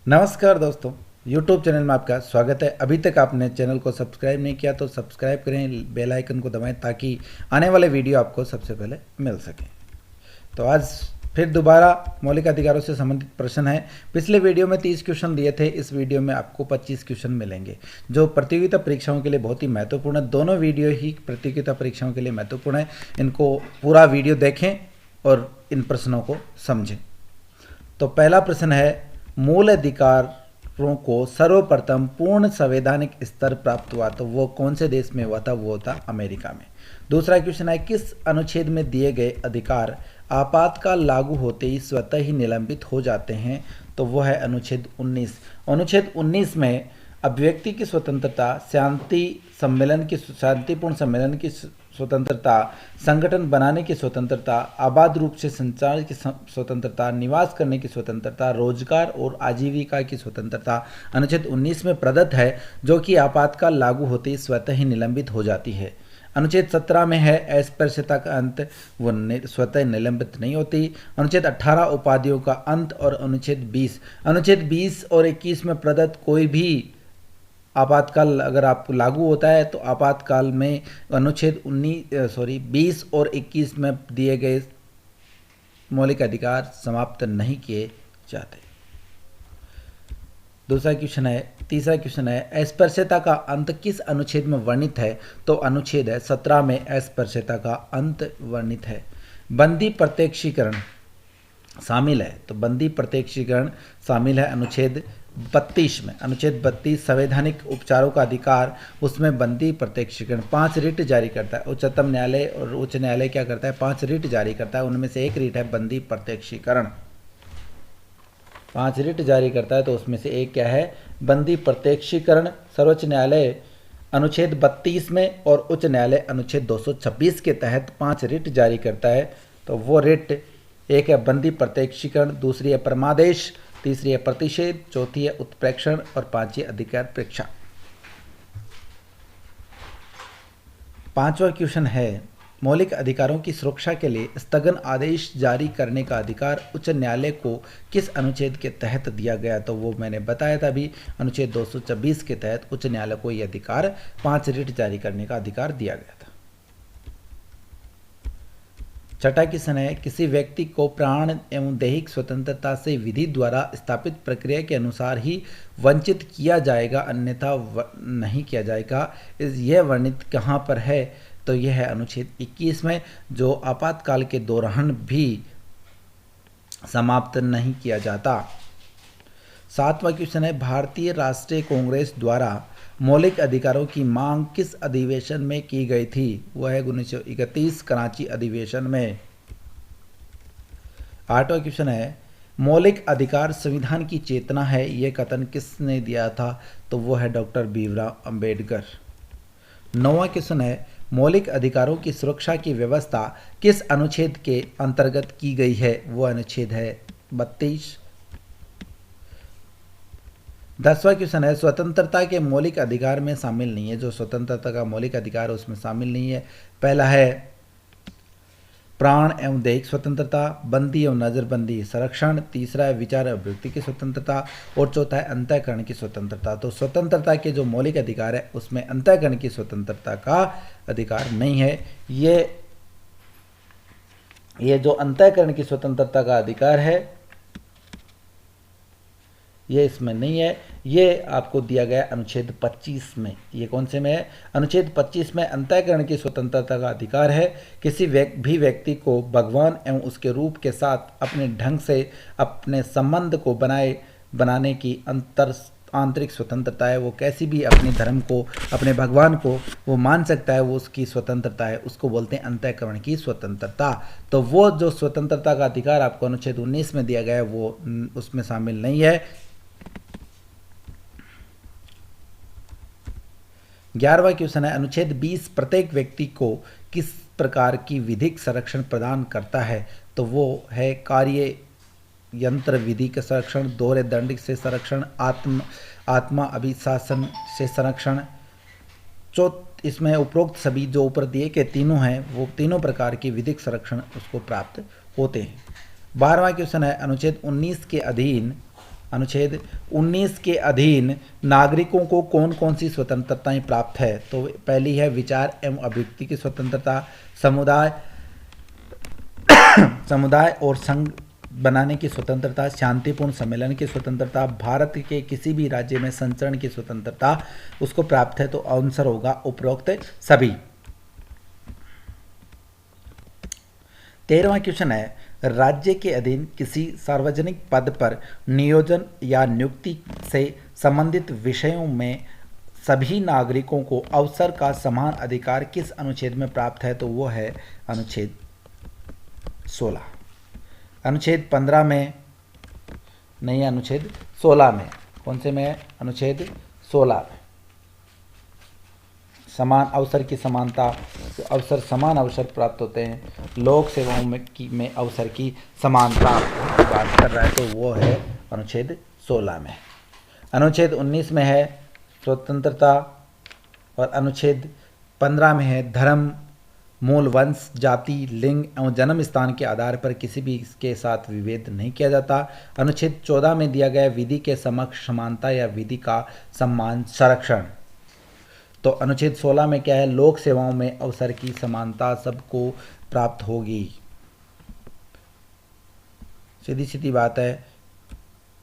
नमस्कार दोस्तों, YouTube channel में आपका स्वागत है। अभी तक आपने चैनल को सब्सक्राइब नहीं किया तो सब्सक्राइब करें, बेल आइकन को दबाएं ताकि आने वाले वीडियो आपको सबसे पहले मिल सके। तो आज फिर दोबारा मौलिक अधिकारों से संबंधित प्रश्न है। पिछले वीडियो में 30 क्वेश्चन दिए थे, इस वीडियो में आपको 25 क्वेश्चन मिलेंगे जो प्रतियोगिता परीक्षाओं के लिए बहुत ही महत्वपूर्ण है। दोनों वीडियो ही प्रतियोगिता परीक्षाओं के लिए महत्वपूर्ण है। इनको पूरा वीडियो देखें और इन प्रश्नों को समझें। तो पहला प्रश्न है, मूल अधिकारों को सर्वप्रथम पूर्ण संवैधानिक स्तर प्राप्त हुआ तो वो कौन से देश में हुआ था? वो था अमेरिका में। दूसरा क्वेश्चन है, किस अनुच्छेद में दिए गए अधिकार आपातकाल लागू होते ही स्वतः ही निलंबित हो जाते हैं? तो वो है अनुच्छेद 19। अनुच्छेद 19 में अभिव्यक्ति की स्वतंत्रता, शांतिपूर्ण सम्मेलन की स्वतंत्रता, संगठन बनाने की स्वतंत्रता, आबाद रूप से संचार की स्वतंत्रता, निवास करने की स्वतंत्रता, रोजगार और आजीविका की स्वतंत्रता अनुच्छेद 19 में प्रदत्त है, जो कि आपातकाल लागू होते ही स्वतः ही निलंबित हो जाती है। अनुच्छेद 17 में है अस्पृश्यता का अंत, वो स्वतः निलंबित नहीं होती। अनुच्छेद 18 उपाधियों का अंत और अनुच्छेद 20 और 21 में प्रदत्त कोई भी आपातकाल अगर आपको लागू होता है तो आपातकाल में अनुच्छेद 20 और 21 में दिए गए मौलिक अधिकार समाप्त नहीं किए जाते। तीसरा क्वेश्चन है, अस्पृश्यता का अंत किस अनुच्छेद में वर्णित है? तो अनुच्छेद 17 में अस्पृश्यता का अंत वर्णित है। बंदी प्रत्यक्षीकरण शामिल है, तो बंदी प्रत्यक्षीकरण शामिल है अनुच्छेद 32 में। अनुच्छेद 32 संवैधानिक उपचारों का अधिकार, उसमें बंदी प्रत्यक्षीकरण 5 रिट जारी करता है। उच्चतम न्यायालय और उच्च न्यायालय क्या करता है? 5 रिट जारी करता है, उनमें से एक रिट है बंदी प्रत्यक्षीकरण। 5 रिट जारी करता है तो उसमें से एक क्या है? बंदी प्रत्यक्षीकरण। सर्वोच्च न्यायालय अनुच्छेद 32 में और उच्च न्यायालय अनुच्छेद 226 के तहत 5 रिट जारी करता है। तो वो रिट, एक है बंदी प्रत्यक्षीकरण, दूसरी है परमादेश, तीसरी है प्रतिषेध, चौथी है उत्प्रेक्षण और पांचवी अधिकार प्रेक्षा। पांचवा क्वेश्चन है, मौलिक अधिकारों की सुरक्षा के लिए स्थगन आदेश जारी करने का अधिकार उच्च न्यायालय को किस अनुच्छेद के तहत दिया गया? तो वो मैंने बताया था अभी, अनुच्छेद 226 के तहत उच्च न्यायालय को यह अधिकार 5 रिट जारी करने का अधिकार दिया गया था। छठा क्वेश्चन है, किसी व्यक्ति को प्राण एवं दैहिक स्वतंत्रता से विधि द्वारा स्थापित प्रक्रिया के अनुसार ही वंचित किया जाएगा, अन्यथा नहीं किया जाएगा। यह वर्णित कहाँ पर है? तो यह है अनुच्छेद 21 में, जो आपातकाल के दौरान भी समाप्त नहीं किया जाता। सातवां क्वेश्चन है, भारतीय राष्ट्रीय कांग्रेस द्वारा मौलिक अधिकारों की मांग किस अधिवेशन में की गई थी? वह है 1931 कराची अधिवेशन में। आठवां क्वेश्चन है, मौलिक अधिकार संविधान की चेतना है, यह कथन किसने दिया था? तो वो है डॉक्टर भीमराव अंबेडकर। नौवां क्वेश्चन है, मौलिक अधिकारों की सुरक्षा की व्यवस्था किस अनुच्छेद के अंतर्गत की गई है? वो अनुच्छेद है 32। 10वां क्वेश्चन है, स्वतंत्रता के मौलिक अधिकार में शामिल नहीं है, जो स्वतंत्रता का मौलिक अधिकार है उसमें शामिल नहीं है। पहला है प्राण एवं दैहिक स्वतंत्रता, बंदी एवं नजरबंदी संरक्षण, तीसरा है विचार एवं अभिव्यक्ति की स्वतंत्रता और चौथा है अंतःकरण की स्वतंत्रता। तो स्वतंत्रता के जो मौलिक अधिकार है उसमें अंतःकरण की स्वतंत्रता का अधिकार नहीं है। ये जो अंतःकरण की स्वतंत्रता का अधिकार है ये इसमें नहीं है, ये आपको दिया गया अनुच्छेद 25 में। ये कौन से में है? अनुच्छेद 25 में अंतःकरण की स्वतंत्रता का अधिकार है। किसी भी व्यक्ति को भगवान एवं उसके रूप के साथ अपने ढंग से अपने संबंध को बनाने की आंतरिक स्वतंत्रता है। वो कैसी भी अपने धर्म को, अपने भगवान को वो मान सकता है, वो उसकी स्वतंत्रता है, उसको बोलते हैं अंतःकरण की स्वतंत्रता। तो वो जो स्वतंत्रता का अधिकार आपको अनुच्छेद 19 में दिया गया है वो उसमें शामिल नहीं है। 11वां क्वेश्चन है, अनुच्छेद 20 प्रत्येक व्यक्ति को किस प्रकार की विधिक संरक्षण प्रदान करता है? तो वो है कार्य यंत्र विधि का संरक्षण, दोहरे दंड से संरक्षण, आत्मा अभिशासन से संरक्षण। इसमें उपरोक्त सभी जो ऊपर दिए के तीनों हैं वो तीनों प्रकार की विधिक संरक्षण उसको प्राप्त होते हैं। 12वां क्वेश्चन है, अनुच्छेद 19 के अधीन अनुच्छेद 19 के अधीन नागरिकों को कौन कौन सी स्वतंत्रताएं प्राप्त है? तो पहली है विचार एवं अभिव्यक्ति की स्वतंत्रता, समुदाय और संघ बनाने की स्वतंत्रता, शांतिपूर्ण सम्मेलन की स्वतंत्रता, भारत के किसी भी राज्य में संचरण की स्वतंत्रता उसको प्राप्त है। तो आंसर होगा उपरोक्त सभी। 13वां क्वेश्चन है, राज्य के अधीन किसी सार्वजनिक पद पर नियोजन या नियुक्ति से संबंधित विषयों में सभी नागरिकों को अवसर का समान अधिकार किस अनुच्छेद में प्राप्त है? तो वो है अनुच्छेद 16। अनुच्छेद 15 में नहीं, अनुच्छेद 16 में। कौन से में है? अनुच्छेद 16 में। समान अवसर की समानता, अवसर समान अवसर प्राप्त होते हैं, लोक सेवाओं में अवसर की समानता की बात कर रहा है, तो वो है अनुच्छेद 16 में। अनुच्छेद 19 में है स्वतंत्रता, और अनुच्छेद 15 में है धर्म, मूल, वंश, जाति, लिंग एवं जन्म स्थान के आधार पर किसी भी के साथ विभेद नहीं किया जाता। अनुच्छेद 14 में दिया गया विधि के समक्ष समानता या विधि का सम्मान संरक्षण। तो अनुच्छेद 16 में क्या है? लोक सेवाओं में अवसर की समानता सबको प्राप्त होगी। सीधी सीधी बात है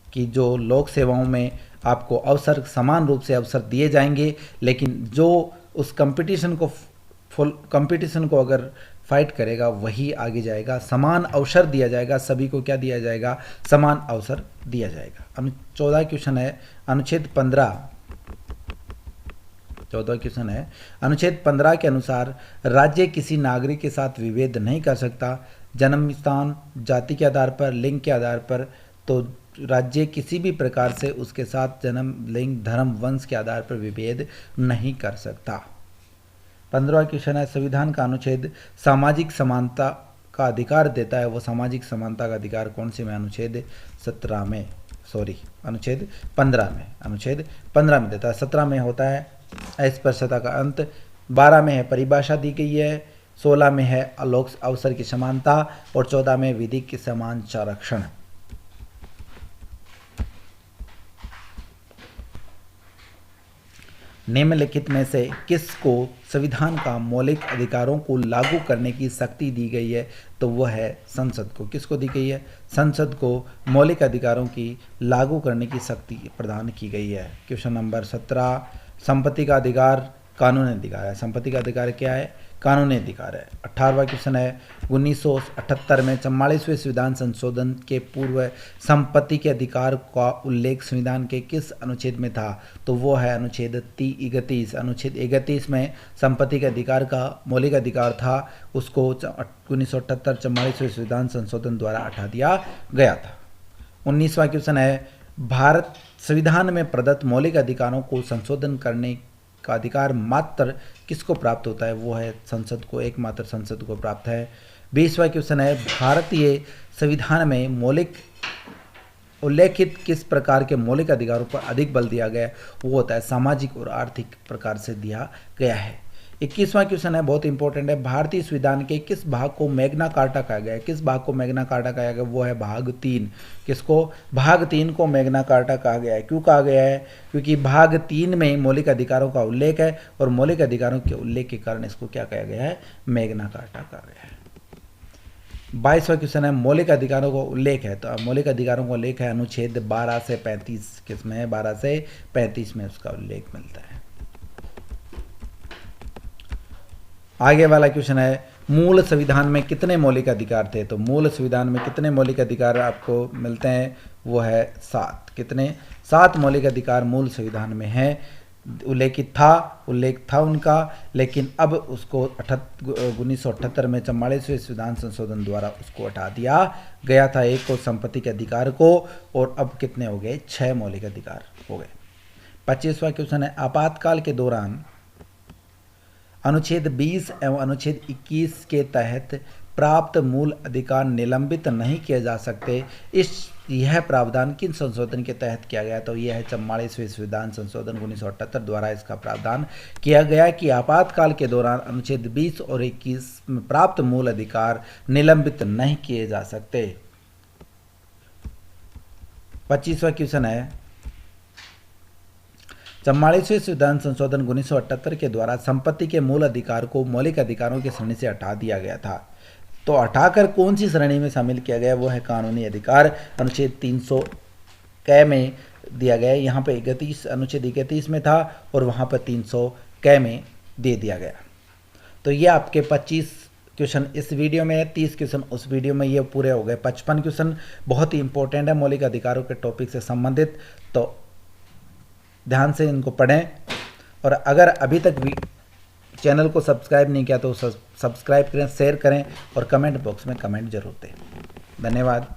कि जो लोक सेवाओं में आपको अवसर समान रूप से अवसर दिए जाएंगे, लेकिन जो उस कंपटीशन को अगर फाइट करेगा वही आगे जाएगा। समान अवसर दिया जाएगा, सभी को क्या दिया जाएगा? समान अवसर दिया जाएगा। 14 क्वेश्चन है अनुच्छेद 15। 14 क्वेश्चन है, अनुच्छेद 15 के अनुसार राज्य किसी नागरिक के साथ विभेद नहीं कर सकता जन्म स्थान, जाति के आधार पर, लिंग के आधार पर। तो राज्य किसी भी प्रकार से उसके साथ जन्म, लिंग, धर्म, वंश के आधार पर विभेद नहीं कर सकता। 15वां क्वेश्चन है, संविधान का अनुच्छेद सामाजिक समानता का अधिकार देता है, वो सामाजिक समानता का अधिकार कौन से में? अनुच्छेद 17 में, अनुच्छेद 15 में। अनुच्छेद 15 में देता है। 17 में होता है अस्पृश्यता का अंत, 12 में है परिभाषा दी गई है, 16 में है लोक अवसर की समानता, और 14 में विधि के समान संरक्षण। निम्नलिखित में से किसको संविधान का मौलिक अधिकारों को लागू करने की शक्ति दी गई है? तो वह है संसद को। किसको दी गई है? संसद को मौलिक अधिकारों की लागू करने की शक्ति प्रदान की गई है। क्वेश्चन नंबर 17, संपत्ति का अधिकार कानूनी अधिकार है। संपत्ति का अधिकार क्या है? कानूनी अधिकार है। 18वां क्वेश्चन है, 1978 में 44वें संविधान संशोधन के पूर्व संपत्ति के अधिकार का उल्लेख संविधान के किस अनुच्छेद में था? तो वो है अनुच्छेद 31। अनुच्छेद 31 में संपत्ति के अधिकार का मौलिक अधिकार था, उसको 1978 44वें संविधान संशोधन द्वारा हटा दिया गया था। 19वां क्वेश्चन है, भारत संविधान में प्रदत्त मौलिक अधिकारों को संशोधन करने का अधिकार मात्र किसको प्राप्त होता है? वो है संसद को, एकमात्र संसद को प्राप्त है। 20वां क्वेश्चन है, भारतीय संविधान में मौलिक उल्लेखित किस प्रकार के मौलिक अधिकारों पर अधिक बल दिया गया है? वो होता है सामाजिक और आर्थिक प्रकार से दिया गया है। 21वां क्वेश्चन है, बहुत इंपॉर्टेंट है, भारतीय संविधान के किस भाग को मैग्ना कार्टा कहा गया है? किस भाग को मैग्ना कार्टा कहा गया? वो है भाग 3। किसको? भाग 3 को मैग्ना कार्टा कहा गया है। क्यों कहा गया है? क्योंकि भाग 3 में मौलिक अधिकारों का उल्लेख है, और मौलिक अधिकारों के उल्लेख के कारण इसको क्या कहा गया है? मैग्ना कार्टा कहा गया है। 22वां क्वेश्चन है, मौलिक अधिकारों का उल्लेख है। तो मौलिक अधिकारों का उल्लेख है अनुच्छेद 12 से 35। किसमें है? 12 से 35 में उसका उल्लेख मिलता है। आगे वाला क्वेश्चन है, मूल संविधान में कितने मौलिक अधिकार थे? तो मूल संविधान में कितने मौलिक अधिकार आपको मिलते हैं? वो है 7। कितने? 7 मौलिक अधिकार मूल संविधान में हैं। उल्लेख था उनका, लेकिन अब उसको 1978 में 44वें संविधान संशोधन द्वारा उसको हटा दिया गया था। एक को संपत्ति के अधिकार को, और अब कितने हो गए? 6 मौलिक अधिकार हो गए। 25वां क्वेश्चन है, आपातकाल के दौरान अनुच्छेद 20 एवं अनुच्छेद 21 के तहत प्राप्त मूल अधिकार निलंबित नहीं किए जा सकते। यह प्रावधान किन संशोधन के तहत किया गया? तो यह है 44वें संविधान संशोधन 1978 द्वारा इसका प्रावधान किया गया कि आपातकाल के दौरान अनुच्छेद 20 और 21 में प्राप्त मूल अधिकार निलंबित नहीं किए जा सकते। 25वां क्वेश्चन है, 44वें संविधान संशोधन 1978 के द्वारा संपत्ति के मूल अधिकार को मौलिक अधिकारों की श्रेणी से हटा दिया गया था। तो हटाकर कौन सी श्रेणी में शामिल किया गया? वो है कानूनी अधिकार। अनुच्छेद 300 क में दिया गया है। यहाँ पे 31 अनुच्छेद 31 में था और वहाँ पर 300 क में दे दिया गया। तो ये आपके 25 क्वेश्चन इस वीडियो में है, 30 क्वेश्चन उस वीडियो में, ये पूरे हो गए। 55 क्वेश्चन बहुत ही इंपॉर्टेंट है मौलिक अधिकारों के टॉपिक से संबंधित, तो ध्यान से इनको पढ़ें। और अगर अभी तक भी चैनल को सब्सक्राइब नहीं किया तो सब्सक्राइब करें, शेयर करें और कमेंट बॉक्स में कमेंट जरूर दें। धन्यवाद।